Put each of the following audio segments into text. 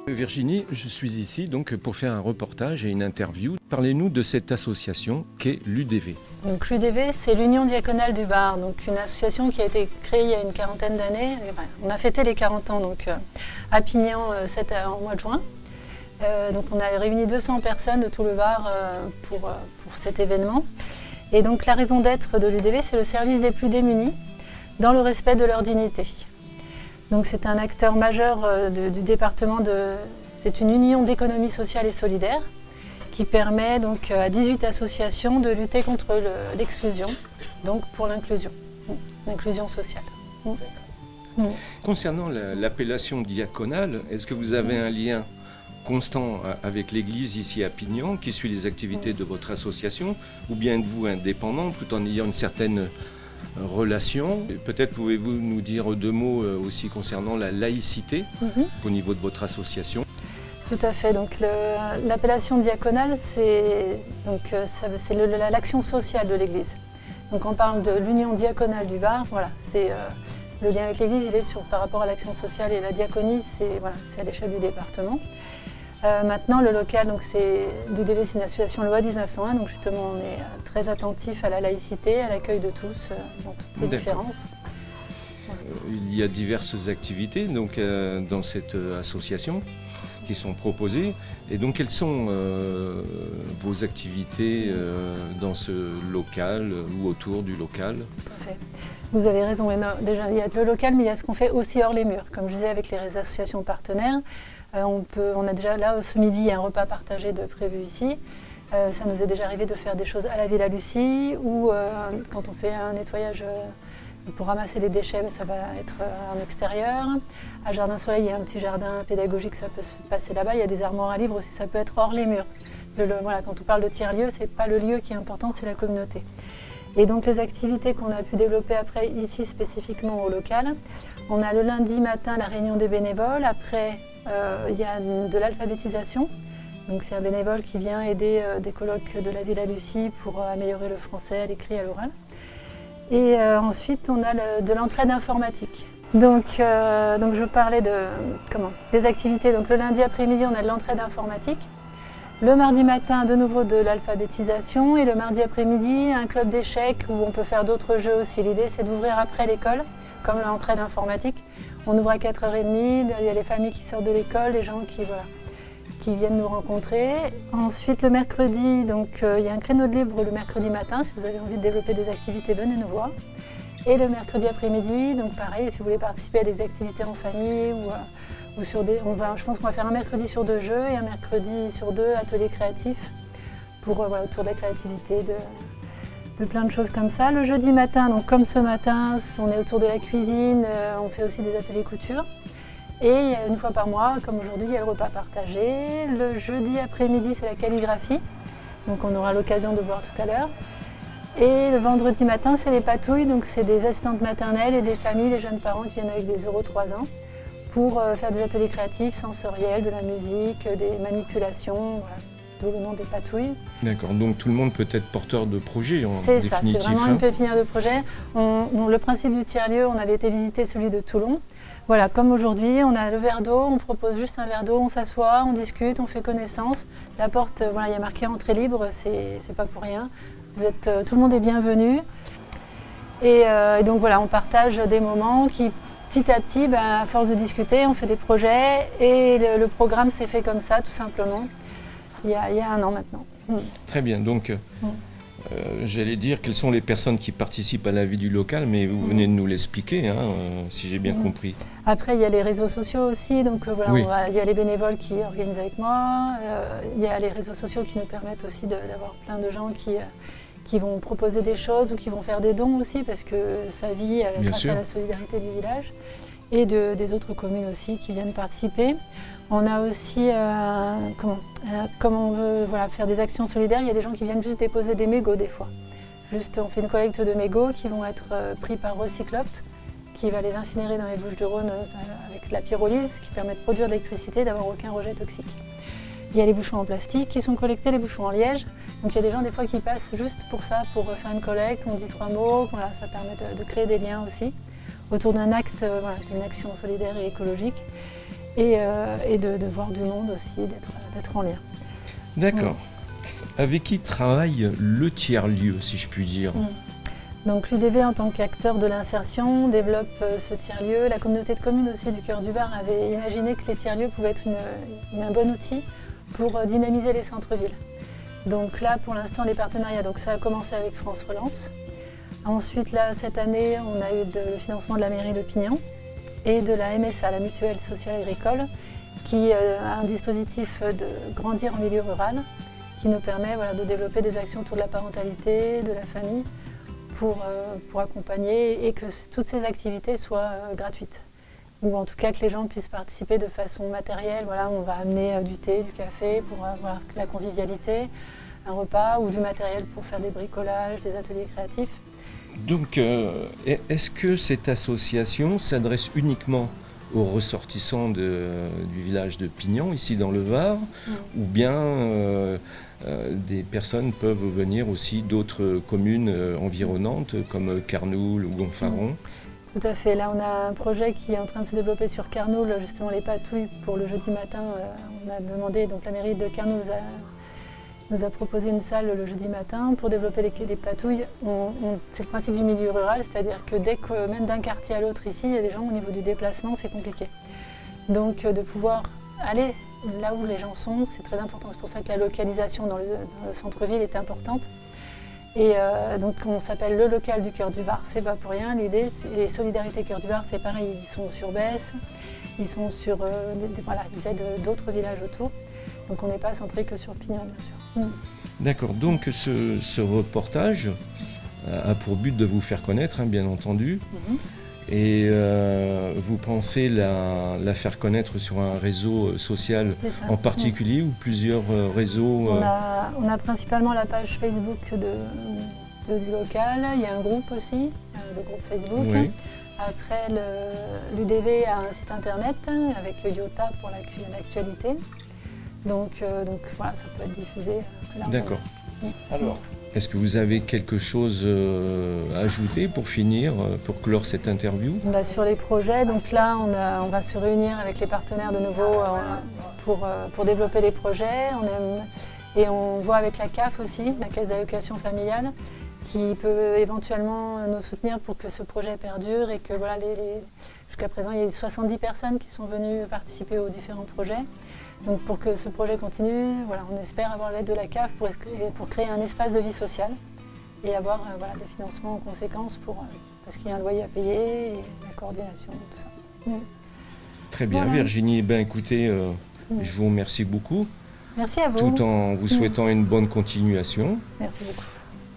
Virginie, je suis ici donc pour faire un reportage et une interview. Parlez-nous de cette association qu'est l'UDV. Donc l'UDV, c'est l'Union diaconale du Var, donc une association qui a été créée il y a une quarantaine d'années. On a fêté les 40 ans donc, à Pignan en mois de juin. Donc on a réuni 200 personnes de tout le Var pour cet événement. Et donc la raison d'être de l'UDV, c'est le service des plus démunis dans le respect de leur dignité. Donc c'est un acteur majeur du département c'est une union d'économie sociale et solidaire qui permet donc à 18 associations de lutter contre l'exclusion, donc pour l'inclusion sociale. Concernant l'appellation diaconale, est-ce que vous avez un lien constant avec l'Église ici à Pignan qui suit les activités de votre association, ou bien êtes-vous indépendant tout en ayant une certaine relation? Peut-être pouvez-vous nous dire deux mots aussi concernant la laïcité au niveau de votre association? Tout à fait. Donc l'appellation diaconale, c'est l'action sociale de l'Église. Donc on parle de l'Union diaconale du Var. Voilà, c'est le lien avec l'Église, il est par rapport à l'action sociale, et la diaconie, c'est à l'échelle du département. Maintenant, le local, donc l'UDV, c'est une association loi 1901, donc justement on est très attentif à la laïcité, à l'accueil de tous dans toutes ces différences. Il y a diverses activités donc, dans cette association qui sont proposées. Et donc quelles sont vos activités dans ce local ou autour du local? Tout à fait. Vous avez raison, déjà il y a le local, mais il y a ce qu'on fait aussi hors les murs. Comme je disais, avec les associations partenaires, on a déjà là, ce midi, il y a un repas partagé de prévu ici. Ça nous est déjà arrivé de faire des choses à la Villa Lucie, ou quand on fait un nettoyage pour ramasser les déchets, ça va être en extérieur. À Jardin Soleil, il y a un petit jardin pédagogique, ça peut se passer là-bas. Il y a des armoires à livres aussi, ça peut être hors les murs. Quand on parle de tiers-lieu, ce n'est pas le lieu qui est important, c'est la communauté. Et donc les activités qu'on a pu développer après ici spécifiquement au local, on a le lundi matin la réunion des bénévoles. Après, il y a de l'alphabétisation. Donc c'est un bénévole qui vient aider des colloques de la Villa Lucie pour améliorer le français à l'écrit et à l'oral. Et ensuite, on a de l'entraide informatique. Donc je parlais des activités. Donc le lundi après-midi, on a de l'entraide informatique. Le mardi matin, de nouveau de l'alphabétisation. Et le mardi après-midi, un club d'échecs où on peut faire d'autres jeux aussi. L'idée, c'est d'ouvrir après l'école, comme l'entraide informatique. On ouvre à 4h30, il y a les familles qui sortent de l'école, les gens qui viennent nous rencontrer. Ensuite, le mercredi, il y a un créneau de libre le mercredi matin. Si vous avez envie de développer des activités, venez nous voir. Et le mercredi après-midi, donc pareil, si vous voulez participer à des activités en famille ou sur je pense qu'on va faire un mercredi sur 2 jeux et un mercredi sur 2 ateliers créatifs autour de la créativité, de plein de choses comme ça. Le jeudi matin, donc comme ce matin, on est autour de la cuisine, on fait aussi des ateliers couture. Et une fois par mois, comme aujourd'hui, il y a le repas partagé. Le jeudi après-midi, c'est la calligraphie, donc on aura l'occasion de voir tout à l'heure. Et le vendredi matin, c'est les patouilles, donc c'est des assistantes maternelles et des familles, des jeunes parents qui viennent avec des 0-3 ans pour faire des ateliers créatifs, sensoriels, de la musique, des manipulations, voilà. D'où le nom des patouilles. D'accord, donc tout le monde peut être porteur de projets en définitive. C'est ça, c'est vraiment une pépinière de projets. Le principe du tiers-lieu, on avait été visiter celui de Toulon. Voilà, comme aujourd'hui, on a le verre d'eau, on propose juste un verre d'eau, on s'assoit, on discute, on fait connaissance. La porte, il y a marqué entrée libre, c'est pas pour rien. Tout le monde est bienvenu. Et donc voilà, on partage des moments qui, petit à petit, à force de discuter, on fait des projets. Et le programme s'est fait comme ça, tout simplement, il y a 1 an maintenant. Très bien, donc j'allais dire quelles sont les personnes qui participent à la vie du local, mais vous venez de nous l'expliquer, si j'ai bien compris. Après, il y a les réseaux sociaux aussi, donc il y a les bénévoles qui organisent avec moi, il y a les réseaux sociaux qui nous permettent aussi d'avoir plein de gens qui vont proposer des choses ou qui vont faire des dons aussi, parce que ça vit grâce à la solidarité du village, et des autres communes aussi qui viennent participer. On a aussi, comme on veut faire des actions solidaires, il y a des gens qui viennent juste déposer des mégots des fois. On fait une collecte de mégots qui vont être pris par Recyclop, qui va les incinérer dans les Bouches-du-Rhône avec la pyrolyse, qui permet de produire de l'électricité et d'avoir aucun rejet toxique. Il y a les bouchons en plastique qui sont collectés, les bouchons en liège. Donc il y a des gens des fois qui passent juste pour ça, pour faire une collecte, on dit 3 mots, ça permet de créer des liens aussi autour d'un acte, d'une action solidaire et écologique. et de voir du monde aussi, d'être en lien. D'accord. Avec qui travaille le tiers-lieu, si je puis dire? Donc l'UDV, en tant qu'acteur de l'insertion, développe ce tiers-lieu. La communauté de communes aussi du Cœur du Var avait imaginé que les tiers-lieux pouvaient être un bon outil pour dynamiser les centres-villes. Donc là, pour l'instant, les partenariats, donc ça a commencé avec France Relance. Ensuite, là, cette année, on a eu le financement de la mairie de Pignan et de la MSA, la Mutuelle Sociale Agricole, qui a un dispositif de grandir en milieu rural, qui nous permet de développer des actions autour de la parentalité, de la famille, pour accompagner et que toutes ces activités soient gratuites. Ou en tout cas que les gens puissent participer de façon matérielle. Voilà, on va amener du thé, du café pour avoir la convivialité, un repas ou du matériel pour faire des bricolages, des ateliers créatifs. Donc, est-ce que cette association s'adresse uniquement aux ressortissants du village de Pignan, ici dans le Var, ou bien des personnes peuvent venir aussi d'autres communes environnantes comme Carnoul ou Gonfaron? Tout à fait. Là, on a un projet qui est en train de se développer sur Carnoul, justement les patouilles pour le jeudi matin. On a demandé, donc la mairie de Carnoul nous a proposé une salle le jeudi matin pour développer les patouilles. C'est le principe du milieu rural, c'est-à-dire que même d'un quartier à l'autre ici, il y a des gens au niveau du déplacement, c'est compliqué. Donc de pouvoir aller là où les gens sont, c'est très important. C'est pour ça que la localisation dans le centre-ville est importante. Et donc on s'appelle le local du Cœur du Var, c'est pas pour rien. L'idée, les Solidarités Cœur du Var, c'est pareil, ils sont sur Besse, ils sont sur, ils aident d'autres villages autour. Donc on n'est pas centré que sur Pignan, bien sûr. D'accord, donc ce reportage a pour but de vous faire connaître, bien entendu. Et vous pensez la faire connaître sur un réseau social en particulier ou plusieurs réseaux? On a principalement la page Facebook du local, il y a un groupe aussi, le groupe Facebook. Oui. Après, l'UDV a un site internet avec Iota pour l'actualité. Donc voilà, ça peut être diffusé. D'accord. Alors, est-ce que vous avez quelque chose à ajouter pour finir, pour clore cette interview? Sur les projets, donc là on va se réunir avec les partenaires de nouveau pour développer les projets. Et on voit avec la CAF aussi, la Caisse d'allocation familiale, qui peut éventuellement nous soutenir pour que ce projet perdure et que jusqu'à présent il y a eu 70 personnes qui sont venues participer aux différents projets. Donc pour que ce projet continue, on espère avoir l'aide de la CAF pour créer un espace de vie sociale et avoir des financements en conséquence parce qu'il y a un loyer à payer et la coordination, tout ça. Très bien, Virginie. Écoutez, je vous remercie beaucoup. Merci à vous. Tout en vous souhaitant une bonne continuation. Merci beaucoup.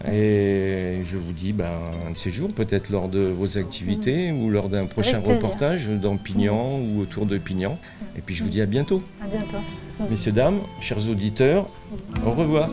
Et je vous dis, un de ces jours, peut-être lors de vos activités ou lors d'un prochain reportage dans Pignan ou autour de Pignan. Et puis je vous dis à bientôt. À bientôt. Messieurs, dames, chers auditeurs, au revoir.